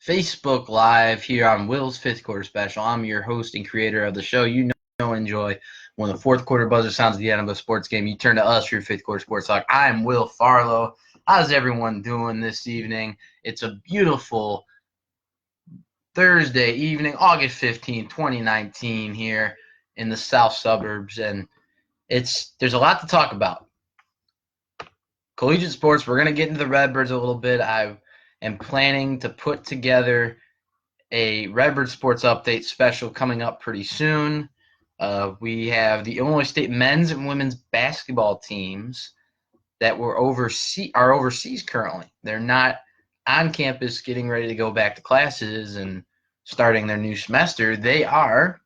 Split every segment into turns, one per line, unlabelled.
Facebook Live here on Will's Fifth Quarter Special. I'm your host and creator of the show. You know and enjoy when the fourth quarter buzzer sounds at the end of a sports game. You turn to us for your fifth quarter sports talk. I'm Will Farlow. How's everyone doing this evening? It's a beautiful Thursday evening, August 15th, 2019 here in the south suburbs, and there's a lot to talk about. Collegiate sports, we're going to get into the Redbirds a little bit. I am planning to put together a Redbird Sports Update special coming up pretty soon. We have the Illinois State men's and women's basketball teams that are overseas currently. They're not on campus getting ready to go back to classes and starting their new semester. They are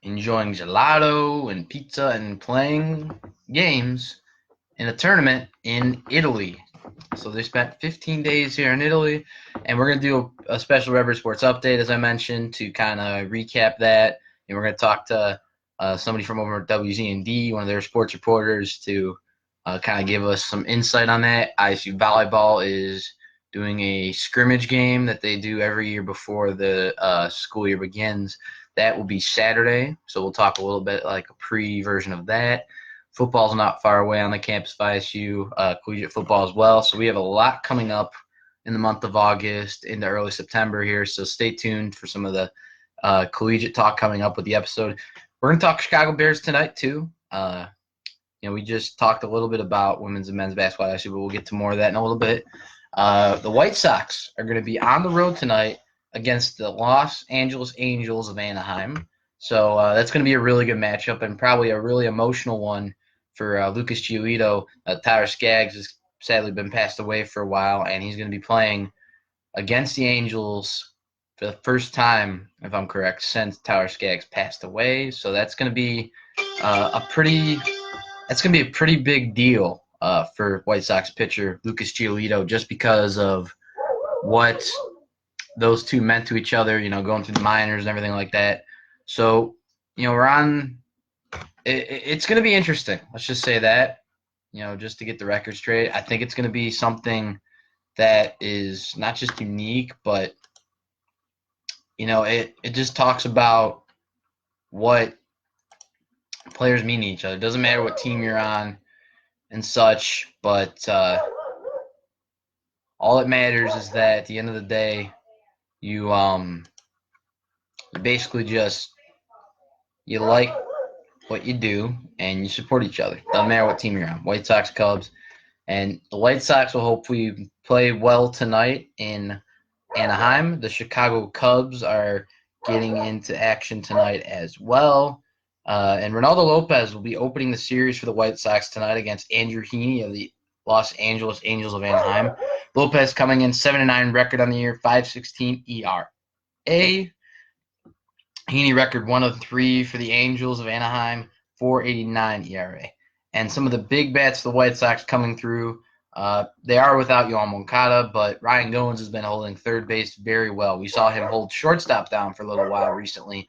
enjoying gelato and pizza and playing games in a tournament in Italy. So they spent 15 days here in Italy, and we're going to do a special Redbird Sports Update, as I mentioned, to kind of recap that. And we're going to talk to somebody from over at WZND, one of their sports reporters, to kind of give us some insight on that. ISU Volleyball is doing a scrimmage game that they do every year before the school year begins. That will be Saturday, so we'll talk a little bit like a pre-version of that. Football's not far away on the campus of ISU, collegiate football as well. So we have a lot coming up in the month of August into early September here. So stay tuned for some of the collegiate talk coming up with the episode. We're going to talk Chicago Bears tonight too. We just talked a little bit about women's and men's basketball ISU, but we'll get to more of that in a little bit. The White Sox are going to be on the road tonight against the Los Angeles Angels of Anaheim. So that's going to be a really good matchup and probably a really emotional one for Lucas Giolito. Tyler Skaggs has sadly been passed away for a while, and he's going to be playing against the Angels for the first time, if I'm correct, since Tyler Skaggs passed away. So that's going to be a pretty big deal for White Sox pitcher Lucas Giolito, just because of what those two meant to each other, going through the minors and everything like that. So, we're on – it's going to be interesting. Let's just say that, just to get the record straight. I think it's going to be something that is not just unique, but, it just talks about what players mean to each other. It doesn't matter what team you're on and such, but all that matters is that at the end of the day, you basically just you like what you do and you support each other. Doesn't matter what team you're on, White Sox, Cubs. And the White Sox will hopefully play well tonight in Anaheim. The Chicago Cubs are getting into action tonight as well. And Ronaldo Lopez will be opening the series for the White Sox tonight against Andrew Heaney of the Los Angeles Angels of Anaheim. Lopez coming in 7-9 record on the year, 5.16 ERA. Heaney record 103 for the Angels of Anaheim, 4.89 ERA. And some of the big bats for the White Sox coming through, they are without Yoan Moncada, but Ryan Goins has been holding third base very well. We saw him hold shortstop down for a little while recently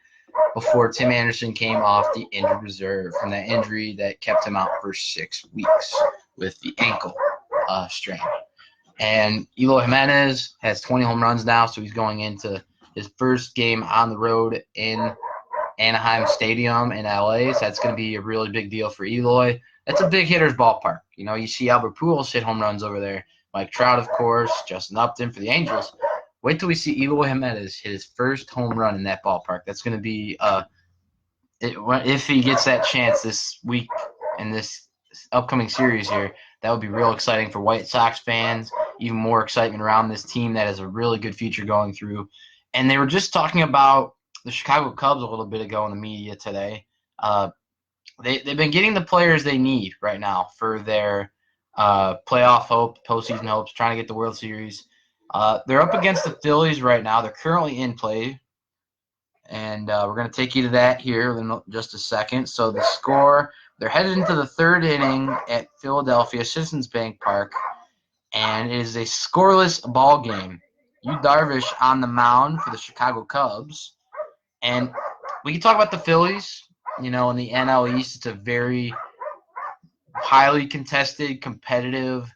before Tim Anderson came off the injured reserve from that injury that kept him out for 6 weeks with the ankle strain. And Eloy Jimenez has 20 home runs now, so he's going into his first game on the road in Anaheim Stadium in LA. So that's going to be a really big deal for Eloy. That's a big hitter's ballpark. You see Albert Pujols hit home runs over there. Mike Trout, of course. Justin Upton for the Angels. Wait till we see Eloy Jimenez hit his first home run in that ballpark. That's going to be if he gets that chance this week in this upcoming series here, that would be real exciting for White Sox fans. Even more excitement around this team that has a really good future going through. And they were just talking about the Chicago Cubs a little bit ago in the media today. They've been getting the players they need right now for their playoff hope, postseason hopes, trying to get the World Series. They're up against the Phillies right now. They're currently in play. And we're going to take you to that here in just a second. So the score, they're headed into the third inning at Philadelphia Citizens Bank Park. And it is a scoreless ball game. Yu Darvish on the mound for the Chicago Cubs. And we can talk about the Phillies. In the NL East, it's a very highly contested, competitive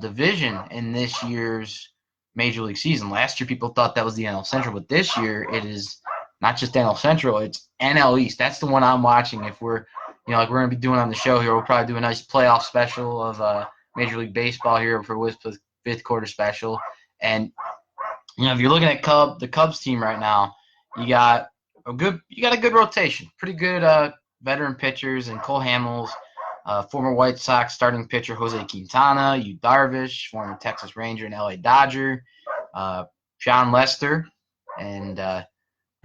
division in this year's Major League season. Last year, people thought that was the NL Central, but this year it is not just NL Central, it's NL East. That's the one I'm watching. If we're, like we're going to be doing on the show here, we'll probably do a nice playoff special of Major League Baseball here for WISP's fifth quarter special. And, if you're looking at the Cubs team right now, you got a good rotation. Pretty good veteran pitchers and Cole Hamels, former White Sox starting pitcher Jose Quintana, Yu Darvish, former Texas Ranger and LA Dodger, John Lester, and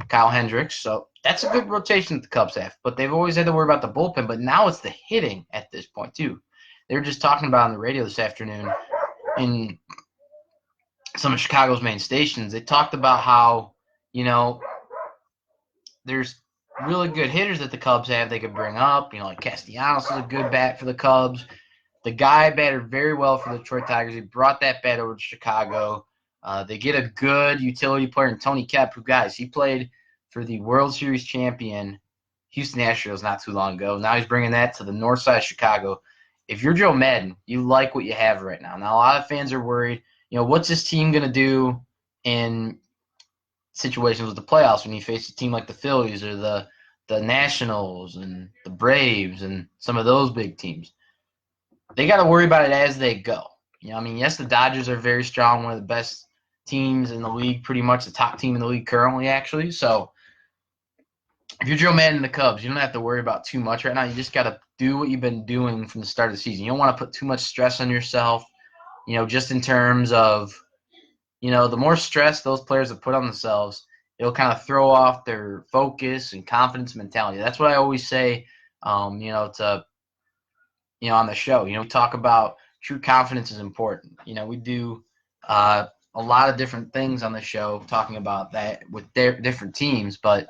Kyle Hendricks. So that's a good rotation that the Cubs have. But they've always had to worry about the bullpen. But now it's the hitting at this point, too. They were just talking about on the radio this afternoon in some of Chicago's main stations. They talked about how, there's really good hitters that the Cubs have they could bring up. Like Castellanos is a good bat for the Cubs. The guy batted very well for the Detroit Tigers. He brought that bat over to Chicago. They get a good utility player in Tony Kemp, who, guys, he played for the World Series champion Houston Astros not too long ago. Now he's bringing that to the north side of Chicago. If you're Joe Maddon, you like what you have right now. Now, a lot of fans are worried, what's this team going to do in situations with the playoffs when you face a team like the Phillies or the Nationals and the Braves and some of those big teams. They got to worry about it as they go. Yes, the Dodgers are very strong, one of the best teams in the league, pretty much the top team in the league currently, actually. So if you're Joe Maddon and the Cubs, you don't have to worry about too much right now. You just got to do what you've been doing from the start of the season. You don't want to put too much stress on yourself, just in terms of, the more stress those players have put on themselves, it'll kind of throw off their focus and confidence mentality. That's what I always say, on the show. Talk about true confidence is important. We do a lot of different things on the show talking about that with their different teams, but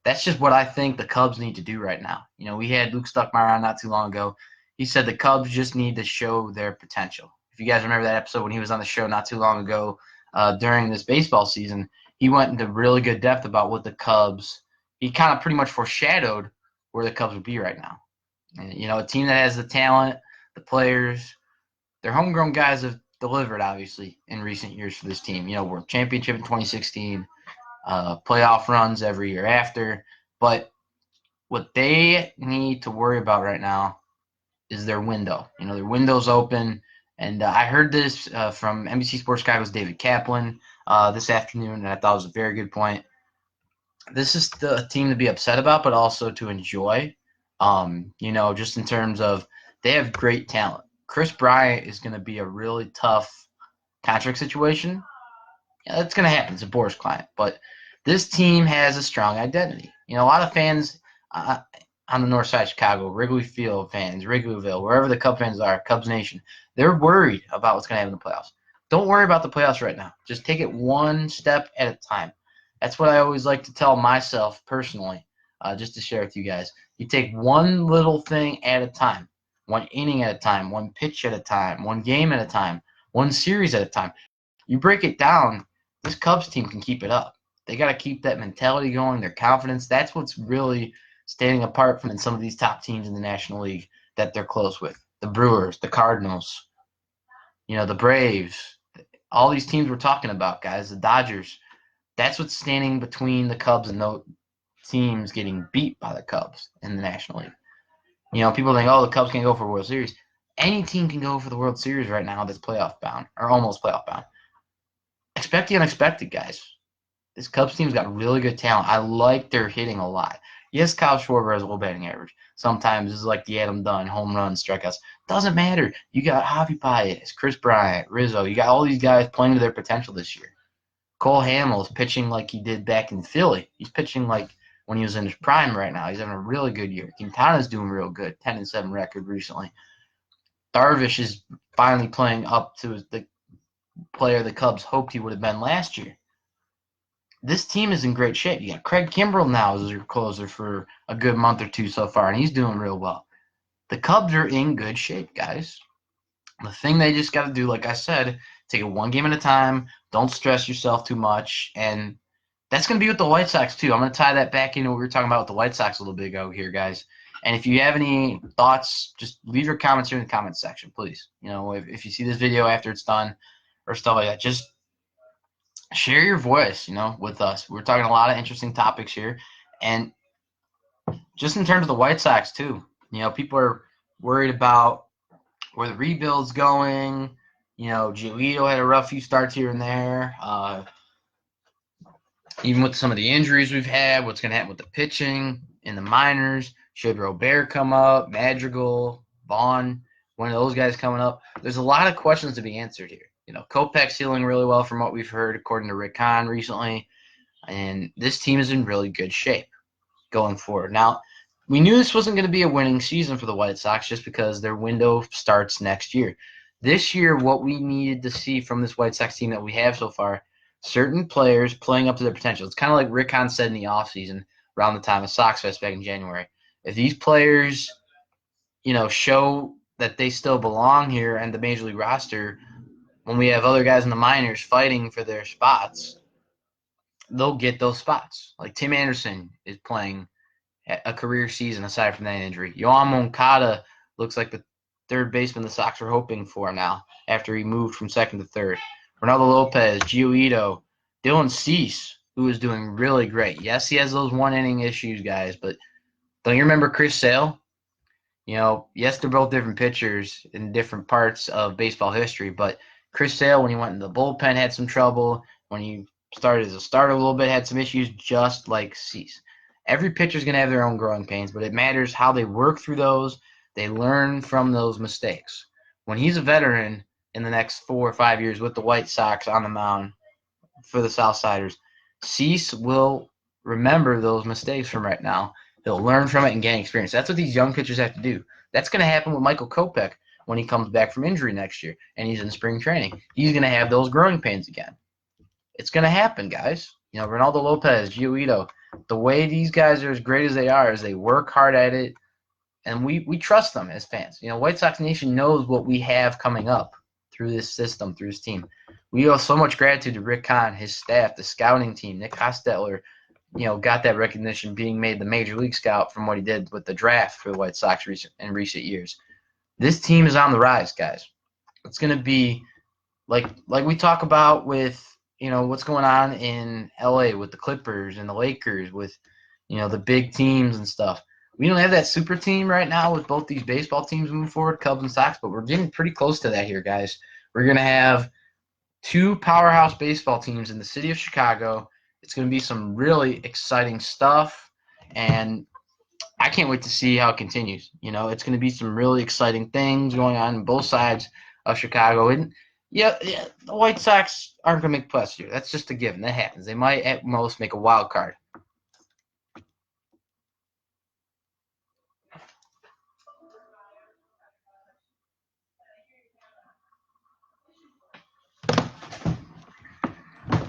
that's just what I think the Cubs need to do right now. We had Luke Stuckmeyer on not too long ago. He said the Cubs just need to show their potential. If you guys remember that episode when he was on the show not too long ago during this baseball season, he went into really good depth about what the Cubs – he kind of pretty much foreshadowed where the Cubs would be right now. And, a team that has the talent, the players, their homegrown guys have delivered, obviously, in recent years for this team. World Championship in 2016, playoff runs every year after. But what they need to worry about right now is their window. Their window's open. And I heard this from NBC Sports Chicago's David Kaplan this afternoon, and I thought it was a very good point. This is the team to be upset about, but also to enjoy. Just in terms of they have great talent. Chris Bryant is going to be a really tough contract situation. Yeah, that's going to happen. It's a Boris client. But this team has a strong identity. A lot of fans on the north side of Chicago, Wrigley Field fans, Wrigleyville, wherever the Cub fans are, Cubs Nation, they're worried about what's going to happen in the playoffs. Don't worry about the playoffs right now. Just take it one step at a time. That's what I always like to tell myself personally, just to share with you guys. You take one little thing at a time, one inning at a time, one pitch at a time, one game at a time, one series at a time. You break it down, this Cubs team can keep it up. They got to keep that mentality going, their confidence. That's what's really standing apart from some of these top teams in the National League that they're close with. The Brewers, the Cardinals, the Braves, all these teams we're talking about, guys, the Dodgers. That's what's standing between the Cubs and those teams getting beat by the Cubs in the National League. People think, the Cubs can't go for a World Series. Any team can go for the World Series right now that's playoff bound or almost playoff bound. Expect the unexpected, guys. This Cubs team's got really good talent. I like their hitting a lot. Yes, Kyle Schwarber has a low batting average. Sometimes this is like the Adam Dunn, home runs, strikeouts. Doesn't matter. You got Javi Baez, Chris Bryant, Rizzo. You got all these guys playing to their potential this year. Cole Hamels is pitching like he did back in Philly. He's pitching like when he was in his prime right now. He's having a really good year. Quintana's doing real good, 10-7 record recently. Darvish is finally playing up to the player the Cubs hoped he would have been last year. This team is in great shape. You got Craig Kimbrell now as your closer for a good month or two so far, and he's doing real well. The Cubs are in good shape, guys. The thing they just got to do, like I said, take it one game at a time. Don't stress yourself too much. And that's going to be with the White Sox, too. I'm going to tie that back into what we were talking about with the White Sox a little bit ago here, guys. And if you have any thoughts, just leave your comments here in the comments section, please. If you see this video after it's done or stuff like that, just share your voice, with us. We're talking a lot of interesting topics here, and just in terms of the White Sox too. People are worried about where the rebuild's going. Giolito had a rough few starts here and there. Even with some of the injuries we've had, what's going to happen with the pitching in the minors? Should Robert come up? Madrigal, Vaughn, one of those guys coming up? There's a lot of questions to be answered here. Kopech's healing really well from what we've heard, according to Rick Hahn recently, and this team is in really good shape going forward. Now, we knew this wasn't going to be a winning season for the White Sox just because their window starts next year. This year, what we needed to see from this White Sox team that we have so far, certain players playing up to their potential. It's kind of like Rick Hahn said in the offseason around the time of Sox Fest back in January. If these players, show that they still belong here and the major league roster, when we have other guys in the minors fighting for their spots, they'll get those spots. Like Tim Anderson is playing a career season aside from that injury. Yoan Moncada looks like the third baseman the Sox are hoping for now after he moved from second to third. Ronaldo Lopez, Giolito, Dylan Cease, who is doing really great. Yes, he has those one-inning issues, guys, but don't you remember Chris Sale? Yes, they're both different pitchers in different parts of baseball history, but Chris Sale, when he went in the bullpen, had some trouble. When he started as a starter a little bit, had some issues, just like Cease. Every pitcher's going to have their own growing pains, but it matters how they work through those. They learn from those mistakes. When he's a veteran in the next 4 or 5 years with the White Sox on the mound for the Southsiders, Cease will remember those mistakes from right now. He'll learn from it and gain experience. That's what these young pitchers have to do. That's going to happen with Michael Kopech when he comes back from injury next year and he's in spring training. He's going to have those growing pains again. It's going to happen, guys. Ronaldo Lopez, Giolito, the way these guys are as great as they are is they work hard at it, and we trust them as fans. White Sox Nation knows what we have coming up through this system, through this team. We owe so much gratitude to Rick Hahn, his staff, the scouting team. Nick Hostetler, got that recognition being made the major league scout from what he did with the draft for the White Sox in recent years. This team is on the rise, guys. It's going to be like we talk about with what's going on in LA with the Clippers and the Lakers with the big teams and stuff. We don't have that super team right now with both these baseball teams moving forward, Cubs and Sox, but we're getting pretty close to that here, guys. We're going to have 2 powerhouse baseball teams in the city of Chicago. It's going to be some really exciting stuff, and I can't wait to see how it continues. It's going to be some really exciting things going on both sides of Chicago. And yeah, the White Sox aren't going to make playoffs here. That's just a given. That happens. They might at most make a wild card.